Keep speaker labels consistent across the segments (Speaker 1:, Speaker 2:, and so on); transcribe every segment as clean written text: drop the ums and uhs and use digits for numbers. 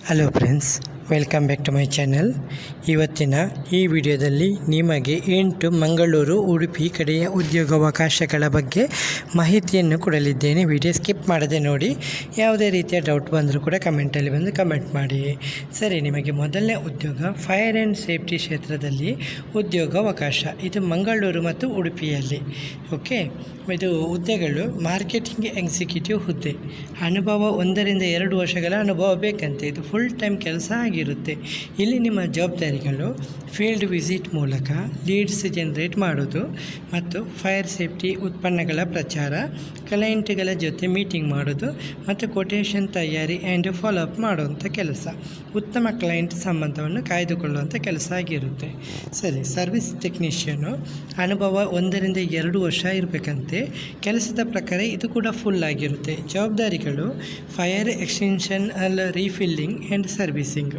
Speaker 1: Hello friends, welcome back to my channel. ಇವತ್ತಿನ ಈ ವಿಡಿಯೋದಲ್ಲಿ ನಿಮಗೆ 8 ಮಂಗಳೂರು ಉಡುಪಿ ಕಡೆಯ ಉದ್ಯೋಗಾವಕಾಶಗಳ ಬಗ್ಗೆ ಮಾಹಿತಿಯನ್ನು ಕೊಡಲಿದ್ದೇನೆ. ವಿಡಿಯೋ ಸ್ಕಿಪ್ ಮಾಡದೆ ನೋಡಿ. ಯಾವುದೇ ರೀತಿಯ ಡೌಟ್ ಬಂದರೂ ಕೂಡ ಕಮೆಂಟಲ್ಲಿ ಬಂದು ಕಮೆಂಟ್ ಮಾಡಿ. ಸರಿ, ನಿಮಗೆ ಮೊದಲನೇ ಉದ್ಯೋಗ ಫೈರ್ ಆ್ಯಂಡ್ ಸೇಫ್ಟಿ ಕ್ಷೇತ್ರದಲ್ಲಿ ಉದ್ಯೋಗಾವಕಾಶ. ಇದು ಮಂಗಳೂರು ಮತ್ತು ಉಡುಪಿಯಲ್ಲಿ. ಓಕೆ, ಇದು ಹುದ್ದೆಗಳು ಮಾರ್ಕೆಟಿಂಗ್ ಎಕ್ಸಿಕ್ಯೂಟಿವ್ ಹುದ್ದೆ. ಅನುಭವ 1 ರಿಂದ 2 ವರ್ಷಗಳ ಅನುಭವ ಬೇಕಂತೆ. ಇದು ಫುಲ್ ಟೈಮ್ ಕೆಲಸ ಆಗಿರುತ್ತೆ. ಇಲ್ಲಿ ನಿಮ್ಮ ಜವಾಬ್ದಾರಿಗಳು ಫೀಲ್ಡ್ ವಿಸಿಟ್ ಮೂಲಕ ಲೀಡ್ಸ್ ಜನರೇಟ್ ಮಾಡೋದು ಮತ್ತು ಫೈರ್ ಸೇಫ್ಟಿ ಉತ್ಪನ್ನಗಳ ಪ್ರಚಾರ, ಕ್ಲೈಂಟ್ಗಳ ಜೊತೆ ಮೀಟಿಂಗ್ ಮಾಡೋದು ಮತ್ತು ಕೊಟೇಶನ್ ತಯಾರಿ ಆ್ಯಂಡ್ ಫಾಲೋಅಪ್ ಮಾಡುವಂಥ ಕೆಲಸ. ಉತ್ತಮ ಕ್ಲೈಂಟ್ ಸಂಬಂಧವನ್ನು ಕಾಯ್ದುಕೊಳ್ಳುವಂಥ ಕೆಲಸ ಆಗಿರುತ್ತೆ. ಸರಿ, ಸರ್ವಿಸ್ ಟೆಕ್ನಿಷಿಯನು ಅನುಭವ 1 ರಿಂದ 2 ವರ್ಷ ಇರಬೇಕಂತೆ. ಕೆಲಸದ ಪ್ರಕಾರ ಇದು ಕೂಡ ಫುಲ್ ಆಗಿರುತ್ತೆ. ಜವಾಬ್ದಾರಿಗಳು fire extension refilling and servicing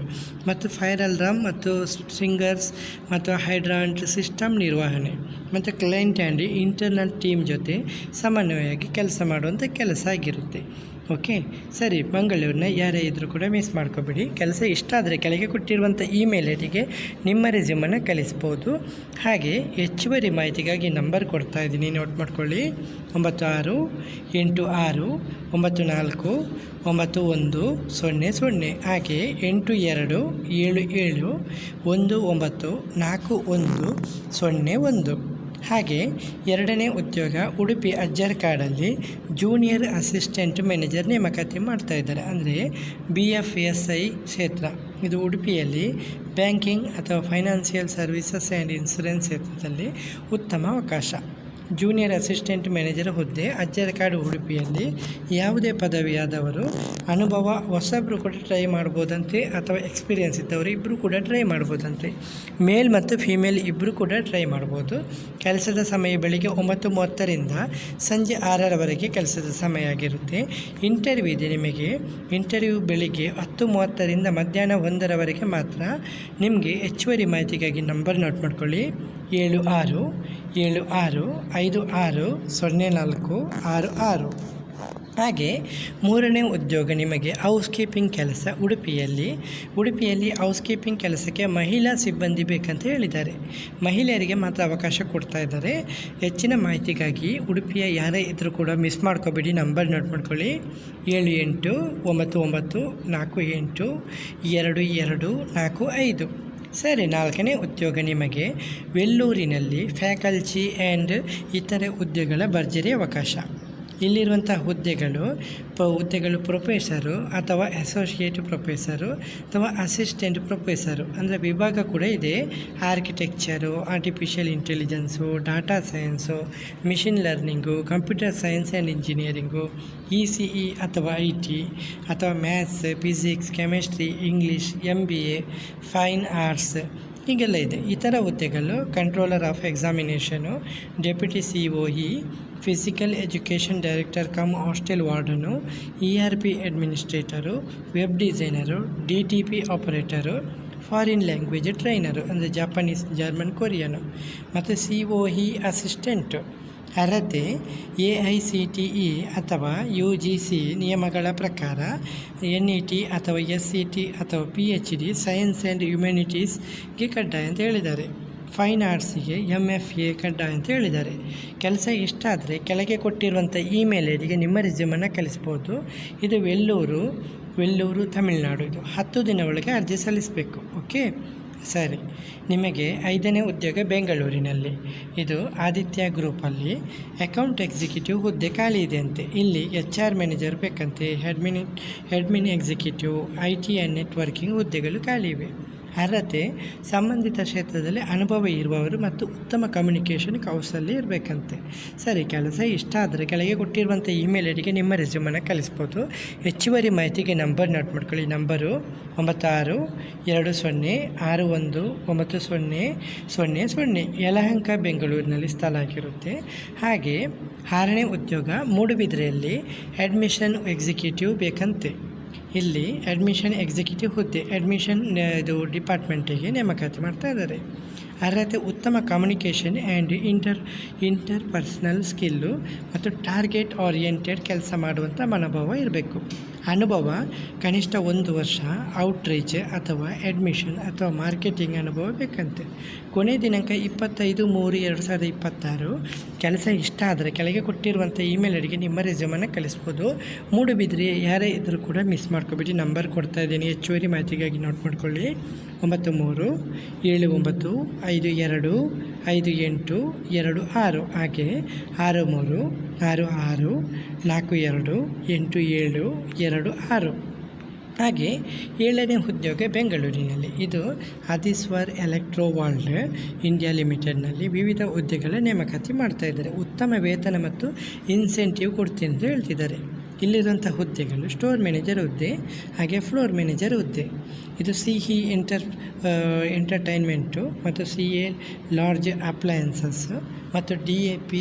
Speaker 1: ಮತ್ತು ಫೈರ್ ಅಲಾರ್ಮ್ ಮತ್ತು ಸ್ಟ್ರಿಂಗರ್ಸ್ ಮತ್ತು ಹೈಡ್ರಾಂಟ್ ಸಿಸ್ಟಮ್ ನಿರ್ವಹಣೆ ಮತ್ತು ಕ್ಲೈಂಟ್ ಆ್ಯಂಡ್ ಇಂಟರ್ನಲ್ ಟೀಮ್ ಜೊತೆ ಸಮನ್ವಯವಾಗಿ ಕೆಲಸ ಮಾಡುವಂಥ ಕೆಲಸ ಆಗಿರುತ್ತೆ. ಓಕೆ, ಸರಿ, ಮಂಗಳೂರಿನ ಯಾರೇ ಇದ್ದರೂ ಕೂಡ ಮಿಸ್ ಮಾಡ್ಕೋಬೇಡಿ. ಕೆಲಸ ಇಷ್ಟ ಆದರೆ ಕೆಳಗೆ ಕೊಟ್ಟಿರುವಂಥ ಇಮೇಲ್ ಐಡಿಗೆ ನಿಮ್ಮ ರೆಸ್ಯೂಮನ್ನು ಕಳಿಸ್ಬೋದು. ಹಾಗೆ ಹೆಚ್ಚುವರಿ ಮಾಹಿತಿಗಾಗಿ ನಂಬರ್ ಕೊಡ್ತಾ ಇದ್ದೀನಿ, ನೋಟ್ ಮಾಡ್ಕೊಳ್ಳಿ. 9682949100. ಹಾಗೆ 8277194101. ಹಾಗೆ ಎರಡನೇ ಉದ್ಯೋಗ ಉಡುಪಿ ಅಜ್ಜರ್ ಕಾಡಲ್ಲಿ ಜೂನಿಯರ್ ಅಸಿಸ್ಟೆಂಟ್ ಮ್ಯಾನೇಜರ್ ನೇಮಕಾತಿ ಮಾಡ್ತಾಯಿದ್ದಾರೆ. ಅಂದರೆ BFSI ಕ್ಷೇತ್ರ. ಇದು ಉಡುಪಿಯಲ್ಲಿ ಬ್ಯಾಂಕಿಂಗ್ ಅಥವಾ ಫೈನಾನ್ಷಿಯಲ್ ಸರ್ವಿಸಸ್ ಆ್ಯಂಡ್ ಇನ್ಶೂರೆನ್ಸ್ ಕ್ಷೇತ್ರದಲ್ಲಿ ಉತ್ತಮ ಅವಕಾಶ. ಜೂನಿಯರ್ ಅಸಿಸ್ಟೆಂಟ್ ಮ್ಯಾನೇಜರ್ ಹುದ್ದೆ ಅಜ್ಜರಕಾಡು ಉಡುಪಿಯಲ್ಲಿ. ಯಾವುದೇ ಪದವಿಯಾದವರು ಅನುಭವ ಹೊಸಬ್ರು ಕೂಡ ಟ್ರೈ ಮಾಡ್ಬೋದಂತೆ, ಅಥವಾ ಎಕ್ಸ್ಪೀರಿಯೆನ್ಸ್ ಇದ್ದವರು ಇಬ್ಬರು ಕೂಡ ಟ್ರೈ ಮಾಡ್ಬೋದಂತೆ. ಮೇಲ್ ಮತ್ತು ಫೀಮೇಲ್ ಇಬ್ಬರು ಕೂಡ ಟ್ರೈ ಮಾಡ್ಬೋದು. ಕೆಲಸದ ಸಮಯ ಬೆಳಿಗ್ಗೆ 9:30ರಿಂದ ಸಂಜೆ 6ರವರೆಗೆ ಕೆಲಸದ ಸಮಯ ಆಗಿರುತ್ತೆ. ಇಂಟರ್ವ್ಯೂ ಇದೆ ನಿಮಗೆ. ಇಂಟರ್ವ್ಯೂ ಬೆಳಿಗ್ಗೆ 10:30ರಿಂದ ಮಧ್ಯಾಹ್ನ 1ರವರೆಗೆ ಮಾತ್ರ. ನಿಮಗೆ ಹೆಚ್ಚುವರಿ ಮಾಹಿತಿಗಾಗಿ ನಂಬರ್ ನೋಟ್ ಮಾಡ್ಕೊಳ್ಳಿ. 7676560466. ಹಾಗೆ ಮೂರನೇ ಉದ್ಯೋಗ ನಿಮಗೆ ಹೌಸ್ ಕೀಪಿಂಗ್ ಕೆಲಸ ಉಡುಪಿಯಲ್ಲಿ ಹೌಸ್ ಕೀಪಿಂಗ್ ಕೆಲಸಕ್ಕೆ ಮಹಿಳಾ ಸಿಬ್ಬಂದಿ ಬೇಕಂತ ಹೇಳಿದ್ದಾರೆ. ಮಹಿಳೆಯರಿಗೆ ಮಾತ್ರ ಅವಕಾಶ ಕೊಡ್ತಾ ಇದ್ದಾರೆ. ಹೆಚ್ಚಿನ ಮಾಹಿತಿಗಾಗಿ ಉಡುಪಿಯ ಯಾರೇ ಇದ್ದರೂ ಕೂಡ ಮಿಸ್ ಮಾಡ್ಕೋಬೇಡಿ. ನಂಬರ್ ನೋಟ್ ಮಾಡ್ಕೊಳ್ಳಿ. 7899482245. ಸರಿ, ನಾಲ್ಕನೇ ಉದ್ಯೋಗ ನಿಮಗೆ ವೆಲ್ಲೂರಿನಲ್ಲಿ ಫ್ಯಾಕಲ್ಟಿ ಆ್ಯಂಡ್ ಇತರೆ ಹುದ್ದೆಗಳ ಭರ್ಜರಿ ಅವಕಾಶ. ಇಲ್ಲಿರುವಂಥ ಹುದ್ದೆಗಳು ಪ್ರೊಫೆಸರು ಅಥವಾ ಅಸೋಸಿಯೇಟ್ ಪ್ರೊಫೆಸರು ಅಥವಾ ಅಸಿಸ್ಟೆಂಟ್ ಪ್ರೊಫೆಸರು ಅಂದರೆ ವಿಭಾಗ ಕೂಡ ಇದೆ. Architecture, artificial intelligence, data science, machine learning, computer science and engineering, ECE ಅಥವಾ IT ಅಥವಾ maths, physics, chemistry, English, MBA, fine arts ಹೀಗೆಲ್ಲ ಇದೆ. ಇತರ ಹುದ್ದೆಗಳು controller of examination, deputy COE, physical education director cum hostel warden, ERP administrator, web designer, DTP operator, foreign language trainer ಅಂದರೆ Japanese, German, Korean ಮತ್ತು COE assistant. ಅರ್ಹತೆ AICTE ಅಥವಾ UGC ನಿಯಮಗಳ ಪ್ರಕಾರ NET ಅಥವಾ SET ಅಥವಾ PhD ಸೈನ್ಸ್ ಆ್ಯಂಡ್ ಹ್ಯುಮ್ಯಾನಿಟೀಸ್ಗೆ ಕಡ್ಡಾಯ ಅಂತ ಹೇಳಿದ್ದಾರೆ. ಫೈನ್ ಆರ್ಟ್ಸಿಗೆ MFA ಕಡ್ಡಾಯ ಅಂತ ಹೇಳಿದ್ದಾರೆ. ಕೆಲಸ ಇಷ್ಟ ಆದರೆ ಕೆಳಗೆ ಕೊಟ್ಟಿರುವಂಥ ಇಮೇಲ್ ಐಡಿಗೆ ನಿಮ್ಮ ರೆಸ್ಯೂಮನ್ನು ಕಳಿಸ್ಬೋದು. ಇದು ವೆಲ್ಲೂರು ತಮಿಳುನಾಡು. ಇದು 10 ದಿನ ಒಳಗೆ ಅರ್ಜಿ ಸಲ್ಲಿಸಬೇಕು. ಓಕೆ, ಸರಿ, ನಿಮಗೆ 5ನೇ ಉದ್ಯೋಗ ಬೆಂಗಳೂರಿನಲ್ಲಿ. ಇದು ಆದಿತ್ಯ ಗ್ರೂಪಲ್ಲಿ ಅಕೌಂಟ್ ಎಕ್ಸಿಕ್ಯೂಟಿವ್ ಹುದ್ದೆ ಖಾಲಿ ಇದೆ ಅಂತೆ. ಇಲ್ಲಿ HR ಮ್ಯಾನೇಜರ್ ಬೇಕಂತೆ. Admin executive, IT and networking ಹುದ್ದೆಗಳು ಖಾಲಿ ಇವೆ. ಅರ್ಹತೆ ಸಂಬಂಧಿತ ಕ್ಷೇತ್ರದಲ್ಲಿ ಅನುಭವ ಇರುವವರು ಮತ್ತು ಉತ್ತಮ ಕಮ್ಯುನಿಕೇಷನ್ ಕೌಶಲ್ಯ ಇರಬೇಕಂತೆ. ಸರಿ, ಕೆಲಸ ಇಷ್ಟ ಆದರೆ ಕೆಳಗೆ ಕೊಟ್ಟಿರುವಂಥ ಇಮೇಲ್ ಐಡಿಗೆ ನಿಮ್ಮ ರೆಸ್ಯೂಮನ್ನು ಕಳಿಸ್ಬೋದು. ಹೆಚ್ಚುವರಿ ಮಾಹಿತಿಗೆ ನಂಬರ್ ನೋಟ್ ಮಾಡ್ಕೊಳ್ಳಿ. ನಂಬರು 9662619000. ಯಲಹಂಕ ಬೆಂಗಳೂರಿನಲ್ಲಿ ಸ್ಥಳ ಆಗಿರುತ್ತೆ. ಹಾಗೆ 6ನೇ ಉದ್ಯೋಗ ಮೂಡುಬಿದಿರೆಯಲ್ಲಿ ಅಡ್ಮಿಷನ್ ಎಕ್ಸಿಕ್ಯೂಟಿವ್ ಬೇಕಂತೆ. ಇಲ್ಲಿ ಅಡ್ಮಿಷನ್ ಎಕ್ಸಿಕ್ಯೂಟಿವ್ ಹುದ್ದೆ ಇದು ಡಿಪಾರ್ಟ್ಮೆಂಟಿಗೆ ನೇಮಕಾತಿ ಮಾಡ್ತಾ ಇದ್ದಾರೆ. ಅರ್ಹತೆ ಉತ್ತಮ ಕಮ್ಯುನಿಕೇಷನ್ ಆ್ಯಂಡ್ ಇಂಟರ್ಪರ್ಸನಲ್ ಸ್ಕಿಲ್ಲು ಮತ್ತು ಟಾರ್ಗೆಟ್ ಓರಿಯೆಂಟೆಡ್ ಕೆಲಸ ಮಾಡುವಂಥ ಮನೋಭಾವ ಇರಬೇಕು. ಅನುಭವ ಕನಿಷ್ಠ 1 ವರ್ಷ ಔಟ್ರೀಚ್ ಅಥವಾ ಅಡ್ಮಿಷನ್ ಅಥವಾ ಮಾರ್ಕೆಟಿಂಗ್ ಅನುಭವ ಬೇಕಂತೆ. ಕೊನೆ ದಿನಾಂಕ 25/3/2026. ಕೆಲಸ ಇಷ್ಟ ಆದರೆ ಕೆಳಗೆ ಕೊಟ್ಟಿರುವಂಥ ಇಮೇಲ್ ಐಡಿಗೆ ನಿಮ್ಮ ರೆಸ್ಯೂಮನ್ನು ಕಳಿಸ್ಬೋದು. ಮೂಡುಬಿದ್ರೆ ಯಾರೇ ಇದ್ದರೂ ಕೂಡ ಮಿಸ್ ಮಾಡ್ಕೊಬೇಡಿ. ನಂಬರ್ ಕೊಡ್ತಾ ಇದ್ದೀನಿ, ಹೆಚ್ಚುವರಿ ಮಾಹಿತಿಗಾಗಿ ನೋಟ್ ಮಾಡ್ಕೊಳ್ಳಿ. 9379252582 ಹಾಗೆ 6362428726 ಹಾಗೆ 7ನೇ ಉದ್ಯೋಗ ಬೆಂಗಳೂರಿನಲ್ಲಿ. ಇದು ಅದಿಸ್ವರ್ ಎಲೆಕ್ಟ್ರೋ ವರ್ಲ್ಡ್ ಇಂಡಿಯಾ ಲಿಮಿಟೆಡ್ನಲ್ಲಿ ವಿವಿಧ ಹುದ್ದೆಗಳ ನೇಮಕಾತಿ ಮಾಡ್ತಾಯಿದ್ದಾರೆ. ಉತ್ತಮ ವೇತನ ಮತ್ತು ಇನ್ಸೆಂಟಿವ್ ಕೊಡ್ತೀನಿ ಅಂತ ಹೇಳ್ತಿದ್ದಾರೆ. ಇಲ್ಲಿರುವಂಥ ಹುದ್ದೆಗಳು ಸ್ಟೋರ್ ಮ್ಯಾನೇಜರ್ ಹುದ್ದೆ, ಹಾಗೆ ಫ್ಲೋರ್ ಮ್ಯಾನೇಜರ್ ಹುದ್ದೆ. ಇದು CE ಎಂಟರ್ಟೈನ್ಮೆಂಟು ಮತ್ತು CA ಲಾರ್ಜ್ ಅಪ್ಲಯನ್ಸಸ್ ಮತ್ತು DAP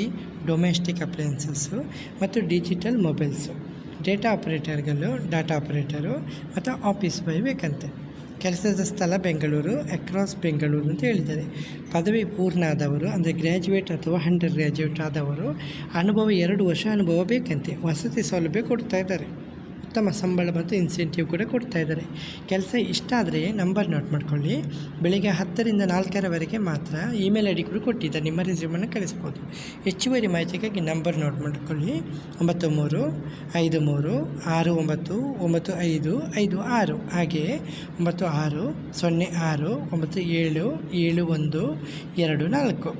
Speaker 1: ಡೊಮೆಸ್ಟಿಕ್ ಅಪ್ಲಯನ್ಸಸ್ಸು ಮತ್ತು ಡಿಜಿಟಲ್ ಮೊಬೈಲ್ಸು. ಡೇಟಾ ಆಪರೇಟರು ಮತ್ತು ಆಫೀಸ್ ಬಾಯ್ ಬೇಕಂತೆ. ಕೆಲಸದ ಸ್ಥಳ ಬೆಂಗಳೂರು, ಅಕ್ರಾಸ್ ಬೆಂಗಳೂರು ಅಂತ ಹೇಳಿದ್ದಾರೆ. ಪದವಿ ಪೂರ್ಣ ಆದವರು ಅಂದರೆ ಗ್ರ್ಯಾಜುಯೇಟ್ ಅಥವಾ ಅಂಡರ್ ಗ್ರ್ಯಾಜುಯೇಟ್ ಆದವರು, ಅನುಭವ 2 ವರ್ಷ ಅನುಭವ ಬೇಕಂತೆ. ವಸತಿ ಸೌಲಭ್ಯ ಕೊಡ್ತಾ ಇದ್ದಾರೆ. ಉತ್ತಮ ಸಂಬಳ ಮತ್ತು ಇನ್ಸೆಂಟಿವ್ ಕೂಡ ಕೊಡ್ತಾ ಇದ್ದಾರೆ. ಕೆಲಸ ಇಷ್ಟ ಆದರೆ ನಂಬರ್ ನೋಟ್ ಮಾಡ್ಕೊಳ್ಳಿ. ಬೆಳಿಗ್ಗೆ 10ರಿಂದ 4ರವರೆಗೆ ಮಾತ್ರ ಇಮೇಲ್ ಐಡಿ ಕೂಡ ಕೊಟ್ಟಿದ್ದಾರೆ. ನಿಮ್ಮ ರೆಸ್ಯೂಮನ್ನು ಕಳಿಸ್ಬೋದು. ಹೆಚ್ಚುವರಿ ಮಾಹಿತಿಗಾಗಿ ನಂಬರ್ ನೋಟ್ ಮಾಡ್ಕೊಳ್ಳಿ. 9356969556 ಹಾಗೆ 9606977124.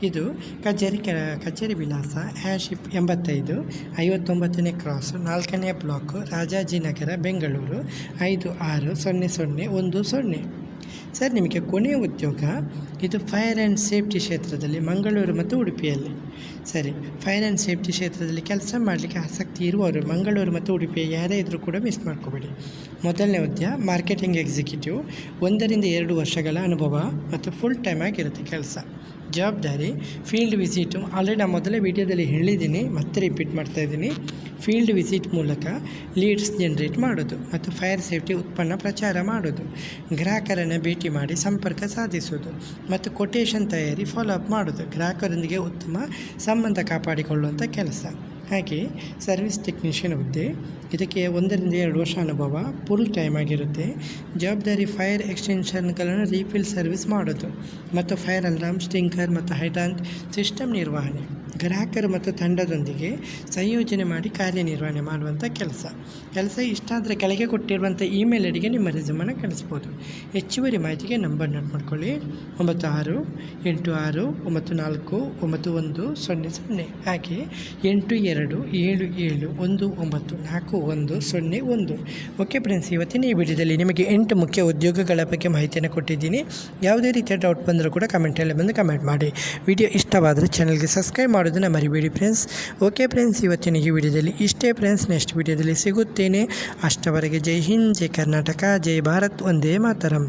Speaker 1: ಇದು ಕಚೇರಿ ವಿಳಾಸ #85 59ನೇ ಕ್ರಾಸ್ 4ನೇ ಬ್ಲಾಕು ರಾಜಾಜಿನಗರ ಬೆಂಗಳೂರು 560010. ಸರ್, ನಿಮಗೆ ಕೊನೆಯ ಉದ್ಯೋಗ ಇದು ಫೈರ್ ಆ್ಯಂಡ್ ಸೇಫ್ಟಿ ಕ್ಷೇತ್ರದಲ್ಲಿ ಮಂಗಳೂರು ಮತ್ತು ಉಡುಪಿಯಲ್ಲಿ. ಸರಿ, ಫೈರ್ ಆ್ಯಂಡ್ ಸೇಫ್ಟಿ ಕ್ಷೇತ್ರದಲ್ಲಿ ಕೆಲಸ ಮಾಡಲಿಕ್ಕೆ ಆಸಕ್ತಿ ಇರುವವರು ಮಂಗಳೂರು ಮತ್ತು ಉಡುಪಿಯ ಯಾರೇ ಇದ್ದರೂ ಕೂಡ ಮಿಸ್ ಮಾಡ್ಕೋಬೇಡಿ. ಮೊದಲನೇ ಉದ್ಯೋಗ ಮಾರ್ಕೆಟಿಂಗ್ ಎಕ್ಸಿಕ್ಯೂಟಿವ್, 1ರಿಂದ 2 ವರ್ಷಗಳ ಅನುಭವ ಮತ್ತು ಫುಲ್ ಟೈಮ್ ಆಗಿರುತ್ತೆ ಕೆಲಸ. ಜವಾಬ್ದಾರಿ ಫೀಲ್ಡ್ ವಿಸಿಟು ಆಲ್ರೆಡಿ ನಾನು ಮೊದಲೇ ವಿಡಿಯೋದಲ್ಲಿ ಹೇಳಿದ್ದೀನಿ, ಮತ್ತೆ ರಿಪೀಟ್ ಮಾಡ್ತಾಯಿದ್ದೀನಿ. ಫೀಲ್ಡ್ ವಿಸಿಟ್ ಮೂಲಕ ಲೀಡ್ಸ್ ಜನರೇಟ್ ಮಾಡೋದು ಮತ್ತು ಫೈರ್ ಸೇಫ್ಟಿ ಉತ್ಪನ್ನ ಪ್ರಚಾರ ಮಾಡೋದು, ಗ್ರಾಹಕರನ್ನು ಭೇಟಿ ಮಾಡಿ ಸಂಪರ್ಕ ಸಾಧಿಸೋದು ಮತ್ತು ಕೊಟೇಶನ್ ತಯಾರಿ ಫಾಲೋ ಅಪ್ ಮಾಡೋದು, ಗ್ರಾಹಕರೊಂದಿಗೆ ಉತ್ತಮ ಸಂಬಂಧ ಕಾಪಾಡಿಕೊಳ್ಳುವಂಥ ಕೆಲಸ. ಹಾಗೆ ಸರ್ವಿಸ್ ಟೆಕ್ನಿಷಿಯನ್ ಹುದ್ದೆ, ಇದಕ್ಕೆ 1ರಿಂದ 2 ವರ್ಷ ಅನುಭವ, ಫುಲ್ ಟೈಮ್ ಆಗಿರುತ್ತೆ. ಜವಾಬ್ದಾರಿ ಫೈರ್ ಎಕ್ಸ್ಟೆನ್ಷನ್ಗಳನ್ನು ರೀಫಿಲ್ ಸರ್ವಿಸ್ ಮಾಡೋದು ಮತ್ತು ಫೈರ್ ಅಲಾರ್ಮ್, ಸ್ಟಿಂಕರ್ ಮತ್ತು ಹೈಡ್ರಾಂಟ್ ಸಿಸ್ಟಮ್ ನಿರ್ವಹಣೆ, ಗ್ರಾಹಕರು ಮತ್ತು ತಂಡದೊಂದಿಗೆ ಸಂಯೋಜನೆ ಮಾಡಿ ಕಾರ್ಯನಿರ್ವಹಣೆ ಮಾಡುವಂಥ ಕೆಲಸ. ಇಷ್ಟ ಆದರೆ ಕೆಳಗೆ ಕೊಟ್ಟಿರುವಂಥ ಇಮೇಲ್ ಐಡಿಗೆ ನಿಮ್ಮ ರೆಸ್ಯೂಮನ್ನು ಕಳಿಸ್ಬೋದು. ಹೆಚ್ಚುವರಿ ಮಾಹಿತಿಗೆ ನಂಬರ್ ನೋಟ್ ಮಾಡ್ಕೊಳ್ಳಿ. 9686949100 ಹಾಗೆ 8277194101. ಓಕೆ ಫ್ರೆಂಡ್ಸ್, ಇವತ್ತಿನ ಈ ವಿಡಿಯೋದಲ್ಲಿ ನಿಮಗೆ 8 ಮುಖ್ಯ ಉದ್ಯೋಗಗಳ ಬಗ್ಗೆ ಮಾಹಿತಿಯನ್ನು ಕೊಟ್ಟಿದ್ದೀನಿ. ಯಾವುದೇ ರೀತಿಯ ಡೌಟ್ ಬಂದರೂ ಕೂಡ ಕಮೆಂಟಲ್ಲಿ ಬಂದು ಕಮೆಂಟ್ ಮಾಡಿ. ವಿಡಿಯೋ ಇಷ್ಟವಾದರೆ ಚಾನಲ್ಗೆ ಸಬ್ಸ್ಕ್ರೈಬ್ ಮಾಡೋದನ್ನು ಮರಿಬೇಡಿ ಫ್ರೆಂಡ್ಸ್. ಓಕೆ ಫ್ರೆಂಡ್ಸ್, ಇವತ್ತಿನ ಈ ವಿಡಿಯೋದಲ್ಲಿ ಇಷ್ಟೇ ಫ್ರೆಂಡ್ಸ್. ನೆಕ್ಸ್ಟ್ ವಿಡಿಯೋದಲ್ಲಿ ಸಿಗುತ್ತೇನೆ. ಅಷ್ಟವರೆಗೆ ಜೈ ಹಿಂದ್, ಜೈ ಕರ್ನಾಟಕ, ಜೈ ಭಾರತ್, ವಂದೇ ಮಾತರಂ.